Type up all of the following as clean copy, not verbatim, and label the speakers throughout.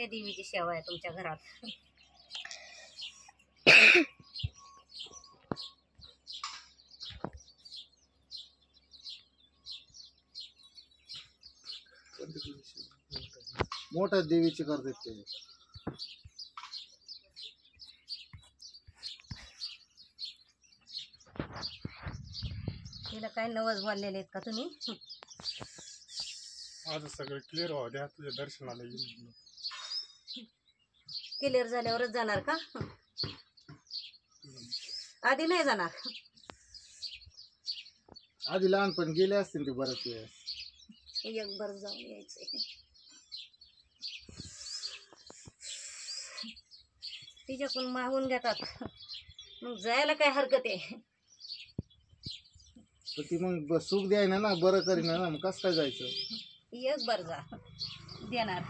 Speaker 1: कुठल्या देवीची सेवा आहे तुमच्या घरात?
Speaker 2: मोठ्या देवीची करतात ते.
Speaker 1: तिला काय नवस बोललेले आहेत का तुम्ही?
Speaker 3: आज सगळं क्लिअर व्हावं द्या, तुझ्या दर्शनाला येईल.
Speaker 1: क्लिअर झाल्यावरच जाणार का? आधी नाही जाणार?
Speaker 2: आधी लहानपण गेले असतील ते बऱ्याच वेळेस.
Speaker 1: एक बार जाऊन यायचंय. तिच्याकडून मागून घेतात, मग जायला काय हरकत आहे?
Speaker 2: तर ती मग सुख द्यायना ना, बरं करीना ना, मग कसं काय जायचं?
Speaker 1: एक बार जा, देणार.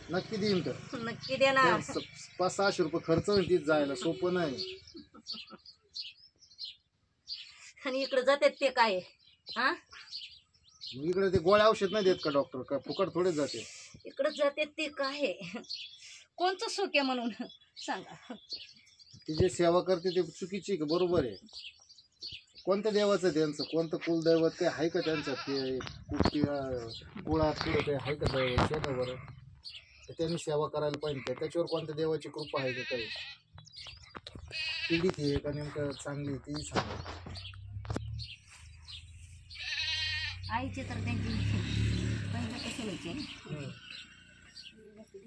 Speaker 2: नक्की देईन तर.
Speaker 1: नक्की देणार.
Speaker 2: 500-600 रुपये खर्च होईल तिथे जायला, सोपं नाही.
Speaker 1: आणि इकडे जातात ते काय? हा,
Speaker 2: मग इकडे ते गोळ्या औषध नाही देत का डॉक्टर? का फुकट थोडेच जाते?
Speaker 1: इकडे जातात ते काय? कोणतं सुख आहे म्हणून सांगा?
Speaker 2: ती जे सेवा करते ते चुकीची का बरोबर आहे? कोणत्या देवाचं त्यांचं, कोणतं कुलदैवत काही आहे का त्यांचं? ते कुळात कुठं काही आहे का दैवत? ना बरं, तर त्यांनी सेवा करायला पाहिजे. त्याच्यावर कोणत्या देवाची कृपा आहे का काही? पीडित आहे का नेमकं चांगली ती सांगा.
Speaker 1: आईचे तर त्यांची पहिलं कसे व्हायचे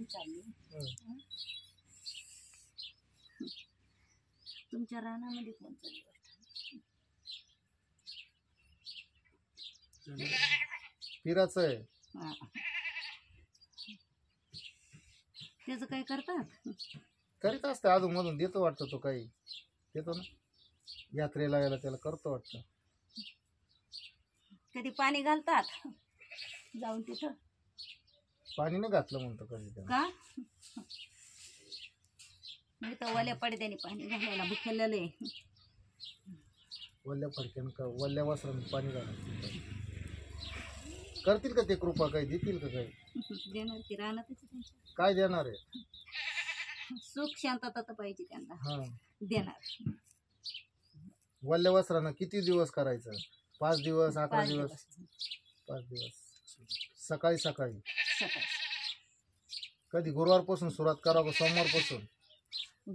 Speaker 1: चालली. तुमच्या रानामध्ये कोणतं
Speaker 2: पिराचं आहे.
Speaker 1: त्याचं काय करतात?
Speaker 2: करीत असते अजून मधून, देतो वाटतं तो काही देतो ना यात्रेला यायला, त्याला करतो वाटतं.
Speaker 1: कधी पाणी घालतात जाऊन तिथं?
Speaker 2: पाणी नाही घातलं म्हणतो कधी त्याला.
Speaker 1: का? मी तर वल्या पडद्याने पाणी घालायला बुकेलेलं आहे.
Speaker 2: वल्ल्या फडक्यानं का वल्ल्या वस्त्रानं पाणी घालायचं? करतील का ते कृपा? काही देतील का काही?
Speaker 1: देणार की राहणारच त्यांच्या.
Speaker 2: काय देणार आहे?
Speaker 1: सुख शांतता तर पाहिजे त्यांना.
Speaker 2: हा,
Speaker 1: देणार.
Speaker 2: वल्ल्या वस्त्रानं किती दिवस करायचं? 5 दिवस, 11 दिवस? 5 दिवस. सकाळी सकाळी कधी गुरुवारपासून सुरुवात करावं का सोमवारपासून?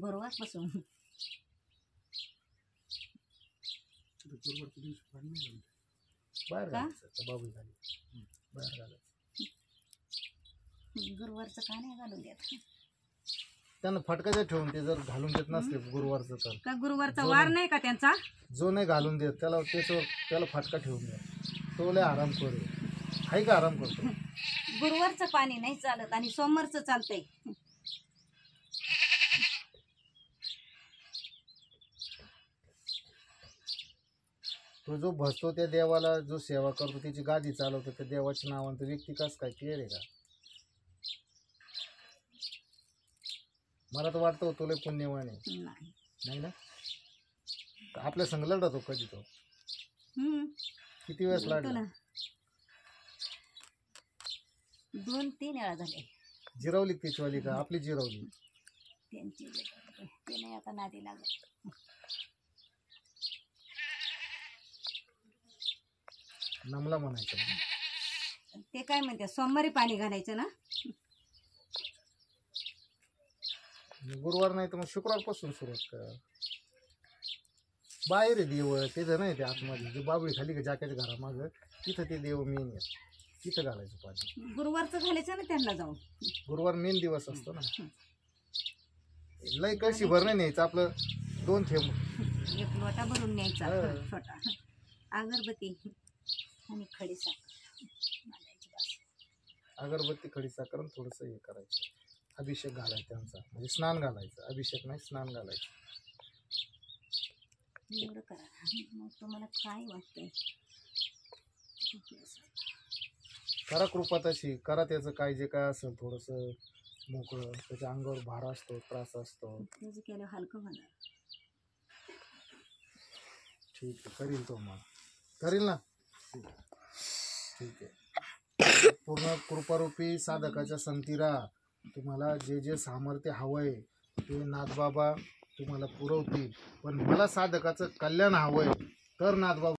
Speaker 1: गुरुवारपासून.
Speaker 2: बाहेर घालायचं बाबू झाली, बाहेर घालायचं.
Speaker 1: गुरुवारचं का नाही घालून देत?
Speaker 2: त्यांना फटकाच्या ठेवून ते जर घालून देत नसते गुरुवारचं तर.
Speaker 1: का गुरुवारचा वार नाही का त्यांचा?
Speaker 2: जो नाही घालून देत त्याला त्याला फटका ठेवून द्या. तो लय आराम करू आहे का? आराम करतो.
Speaker 1: गुरुवारचं पाणी नाही चालत आणि सोमवारचं चालतंय.
Speaker 2: तो जो भजतो त्या देवाला, जो सेवा करतो, त्याची गादी चालवतो त्या देवाच्या नावानं, व्यक्ती कस काय क्लिअर आहे का? मला तर वाटतं तो लय पुण्यवान आहे. नाही ना? आपल्या संग लढतो कधी तो? किती वेळेस लढला?
Speaker 1: 2-3 वेळा झाले.
Speaker 2: जिरवली तिचवाली का आपली जिरवली?
Speaker 1: त्यांची ते नाही आता नादी लागत.
Speaker 2: नमला म्हणायचं.
Speaker 1: ते काय म्हणते, सोमवारी पाणी घालायचं ना?
Speaker 2: गुरुवार नाही तर मग शुक्रवारपासून सुरुवात करा. बाहेर आहे देव, तिथं नाही, ते आतमध्ये जे बाबळी खाली का जाक्याच्या घरामागं, तिथं ते देव मेन आहे, तिथं घालायचं पाणी.
Speaker 1: गुरुवारचं घालायचं ना त्यांना जाऊन.
Speaker 2: गुरुवार मेन दिवस असतो ना. लय कळशी भर नाही न्यायचं, आपलं 2 थेंब,
Speaker 1: 1 लोटा भरून न्यायचा छोटा, अगरबत्ती आणि खडी साखर.
Speaker 2: अगरबत्ती खडी साखर आणि थोडंसं हे करायचं, अभिषेक घालायचा त्यांचा, म्हणजे स्नान घालायचं, अभिषेक नाही स्नान घालायचं.
Speaker 1: एवढं करा. मग तुम्हाला काय वाटतंय?
Speaker 2: करा कृपा तशी करा, त्याचं काय जे काय असेल थोडंसं मोकळं, त्याच्या अंगावर भार असतो, त्रास असतो,
Speaker 1: त्याचं केलं हलकं होणार.
Speaker 2: ठीक आहे, करील तो, मग करील ना. ठीक आहे. पूर्ण कृपारूपी साधकाच्या संगती राहा. तुम्हाला जे जे सामर्थ्य हवंय ते नाथबाबा तुम्हाला पुरवतील. पण मला साधकाचं कल्याण हवंय तर नाथबाबा